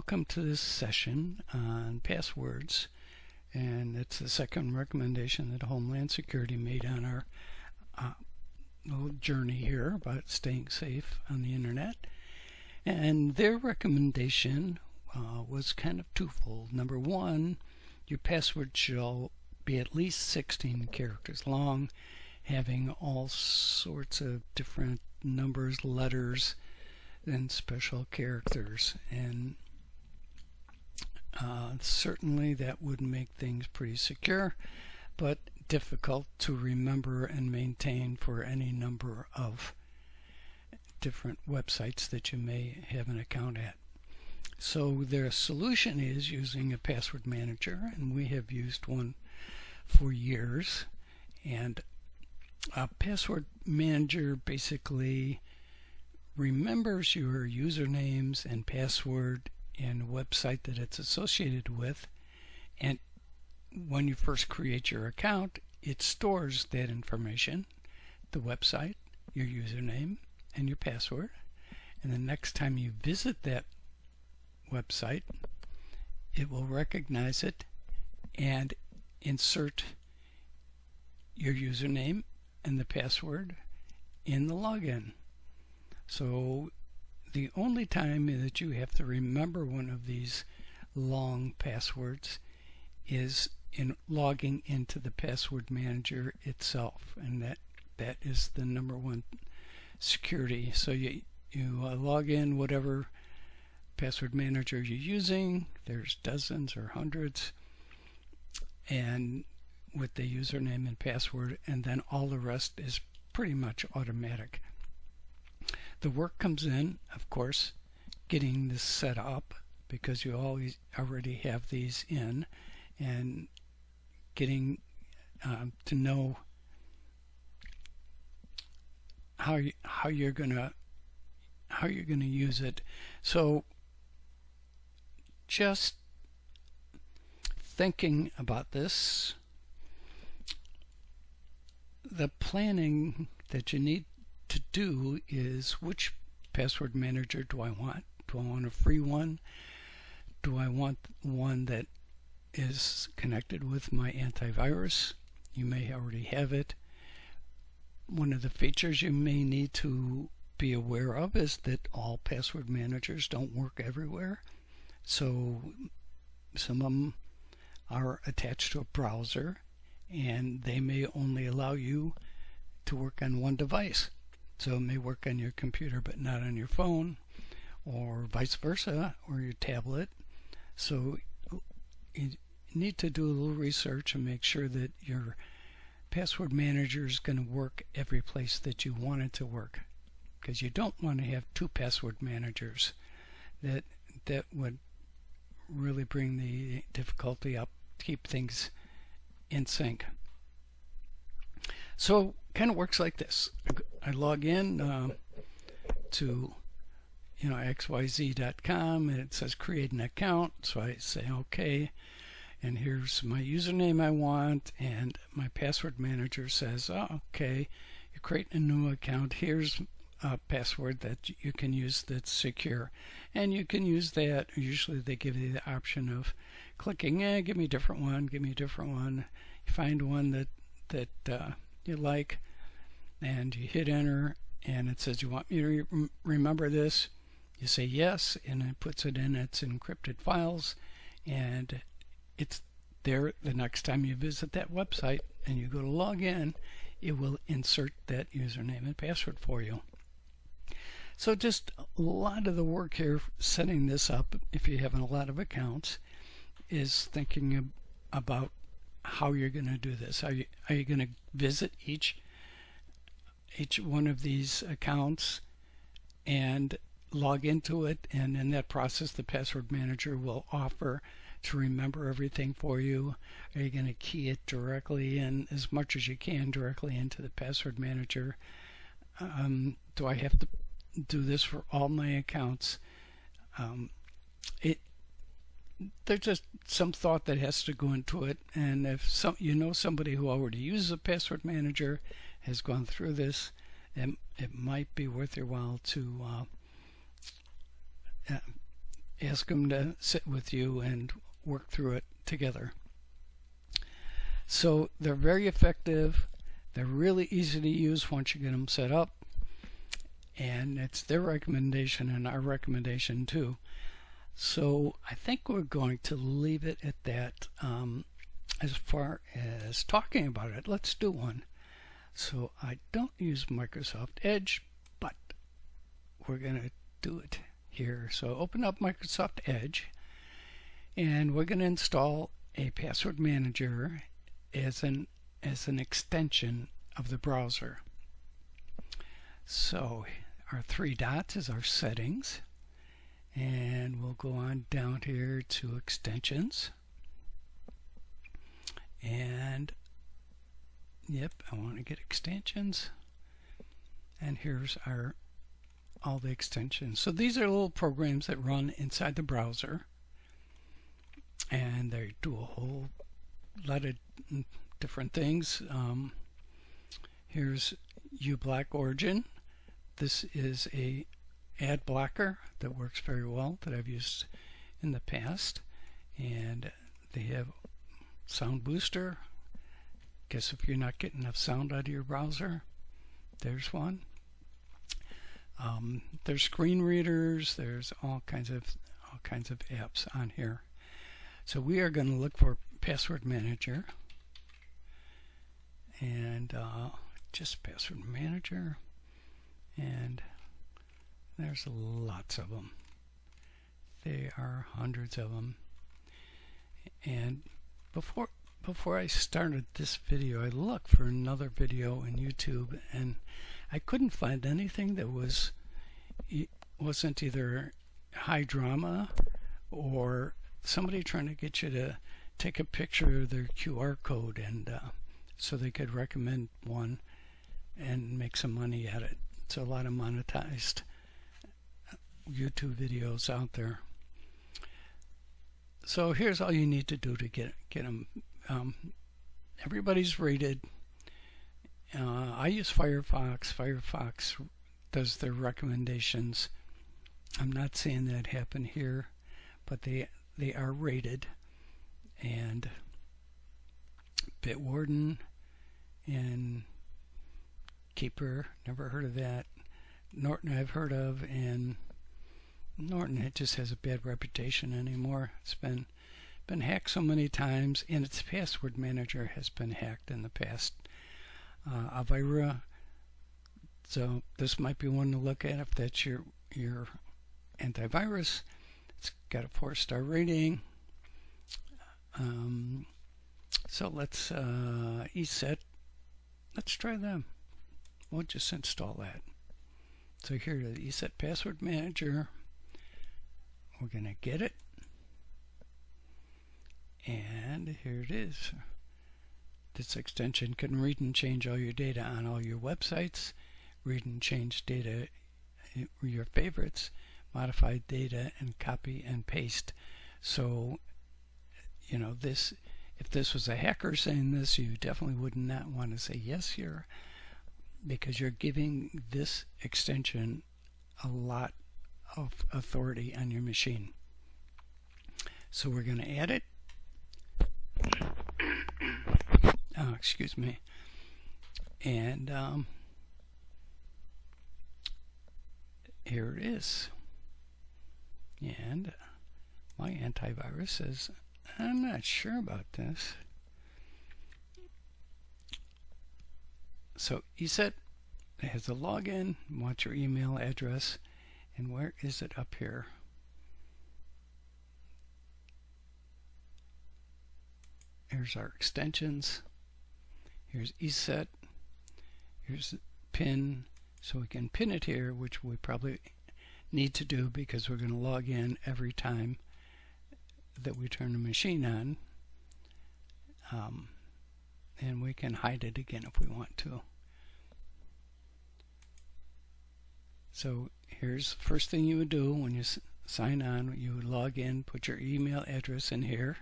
Welcome to this session on passwords, and it's the second recommendation that Homeland Security made on our little journey here about staying safe on the internet. And their recommendation was kind of twofold. Number one, your password shall be at least 16 characters long, having all sorts of different numbers, letters, and special characters. And certainly that would make things pretty secure, but difficult to remember and maintain for any number of different websites that you may have an account at. So their solution is using a password manager, and we have used one for years. And a password manager basically remembers your usernames and password and website that it's associated with, and when you first create your account, it stores that information, the website, your username, and your password, and the next time you visit that website, it will recognize it and insert your username and the password in the login. So the only time that you have to remember one of these long passwords is in logging into the password manager itself, and that is the number one security. So you log in whatever password manager you're using. There's dozens or hundreds, and with the username and password, and then all the rest is pretty much automatic. The work comes in, of course, getting this set up, because you already have these in, and getting to know how you're gonna use it. So just thinking about this, the planning that you need to do is, which password manager do I want? Do I want a free one? Do I want one that is connected with my antivirus? You may already have it. One of the features you may need to be aware of is that all password managers don't work everywhere. So some of them are attached to a browser, and they may only allow you to work on one device. So it may work on your computer but not on your phone, or vice versa, or your tablet. So you need to do a little research and make sure that your password manager is going to work every place that you want it to work, because you don't want to have two password managers. That would really bring the difficulty up to keep things in sync. So kind of works like this. I log in to xyz.com, and it says create an account. So I say okay, and here's my username I want, and my password manager says, oh, okay, you create a new account. Here's a password that you can use that's secure, and you can use that. Usually they give you the option of clicking, give me a different one, give me a different one. You find one that you like, and you hit enter, and it says, you want me to remember this? You say yes, and it puts it in its encrypted files, and it's there the next time you visit that website and you go to log in, it will insert that username and password for you. So just a lot of the work here setting this up, if you have a lot of accounts, is thinking about how you're going to do this. Are you going to visit each one of these accounts and log into it, and in that process the password manager will offer to remember everything for you? Are you going to key it directly in, as much as you can, directly into the password manager? Do I have to do this for all my accounts? There's just some thought that has to go into it, and if somebody who already uses a password manager has gone through this, it might be worth your while to ask them to sit with you and work through it together. So they're very effective. They're really easy to use once you get them set up. And it's their recommendation and our recommendation too. So I think we're going to leave it at that. As far as talking about it, let's do one. So I don't use Microsoft Edge, but we're going to do it here. So open up Microsoft Edge, and we're going to install a password manager as an extension of the browser. So our three dots is our settings, and we'll go on down here to extensions, and yep, I want to get extensions, and here's all the extensions. So these are little programs that run inside the browser, and they do a whole lot of different things. Here's uBlock Origin. This is a ad blocker that works very well that I've used in the past, and they have Sound Booster. Guess if you're not getting enough sound out of your browser, there's one. There's screen readers. There's all kinds of apps on here. So we are going to look for Password Manager, and just Password Manager, and there's lots of them. There are hundreds of them. And before I started this video, I looked for another video on YouTube, and I couldn't find anything that wasn't either high drama or somebody trying to get you to take a picture of their QR code, and so they could recommend one and make some money at it. It's a lot of monetized YouTube videos out there. So here's all you need to do to get them. Everybody's rated. I use Firefox. Firefox does their recommendations. I'm not seeing that happen here, but they are rated. And Bitwarden and Keeper, never heard of that. Norton I've heard of, and Norton, it just has a bad reputation anymore. It's been hacked so many times, and its password manager has been hacked in the past. Avira, so this might be one to look at if that's your antivirus. It's got a 4-star rating. So let's ESET. Let's try them. We'll just install that. So here, the ESET Password Manager. We're going to get it. And here it is. This extension can read and change all your data on all your websites, read and change data, your favorites, modify data, and copy and paste. So, you know, if this was a hacker saying this, you definitely would not want to say yes here, because you're giving this extension a lot of authority on your machine. So we're going to add it. Excuse me. And here it is. And my antivirus says, I'm not sure about this. So ESET has a login, wants your email address, and where is it up here? Here's our extensions. Here's ESET. Here's the pin. So we can pin it here, which we probably need to do because we're going to log in every time that we turn the machine on. And we can hide it again if we want to. So here's the first thing you would do when you sign on. You would log in, put your email address in here.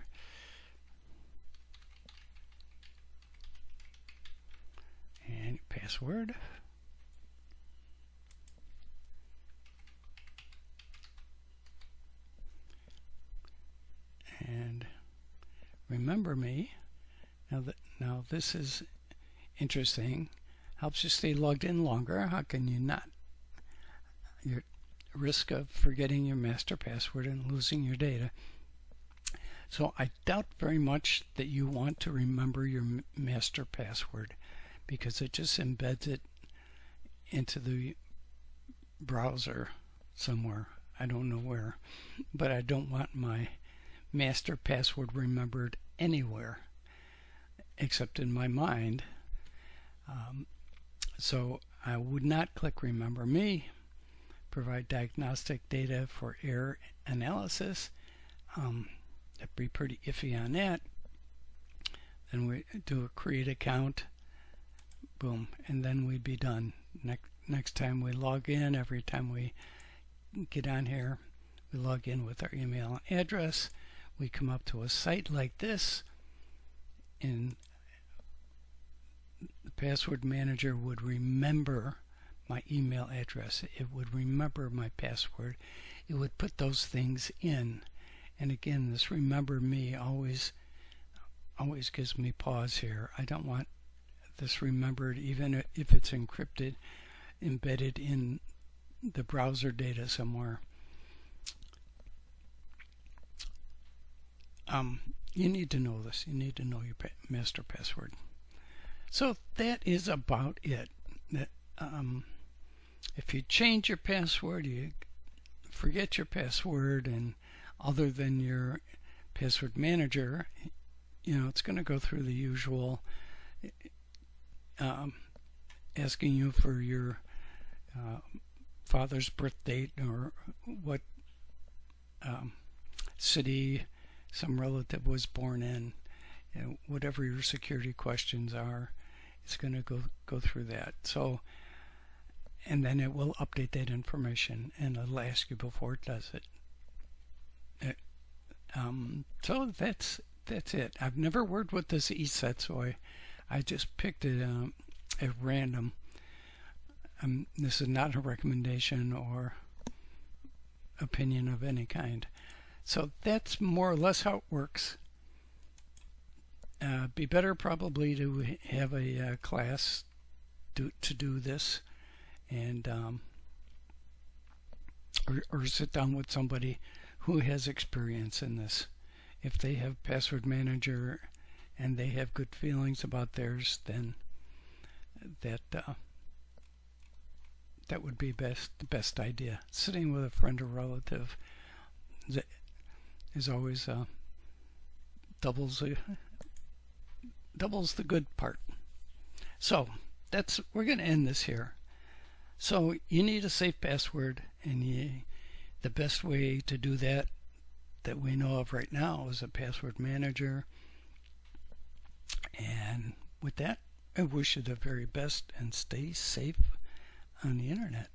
And password. remember me. Now this is interesting. Helps you stay logged in longer. How can you not? Your risk of forgetting your master password and losing your data. So I doubt very much that you want to remember your master password, because it just embeds it into the browser somewhere. I don't know where, but I don't want my master password remembered anywhere except in my mind. So I would not click Remember Me. Provide diagnostic data for error analysis. That'd be pretty iffy on that. Then we do a create account. Boom, and then we'd be done. Next time we log in, every time we get on here, we log in with our email address. We come up to a site like this, and the password manager would remember my email address. It would remember my password. It would put those things in. And again, this remember me always gives me pause here. I don't want this remembered, even if it's encrypted, embedded in the browser data somewhere. You need to know this. You need to know your master password. So that is about it. If you change your password, you forget your password, and other than your password manager, it's going to go through the usual asking you for your father's birth date, or what city some relative was born in. Whatever your security questions are, it's going to go through that. So, and then it will update that information, and it'll ask you before it does it. So that's it. I've never worked with this ESET, so I just picked it at random. This is not a recommendation or opinion of any kind. So that's more or less how it works. Be better probably to have a class to do this, and or sit down with somebody who has experience in this. If they have password manager and they have good feelings about theirs, then that would be the best idea. Sitting with a friend or relative is always doubles the good part. So we're going to end this here. So you need a safe password, and the best way to do that we know of right now is a password manager. And with that, I wish you the very best, and stay safe on the internet.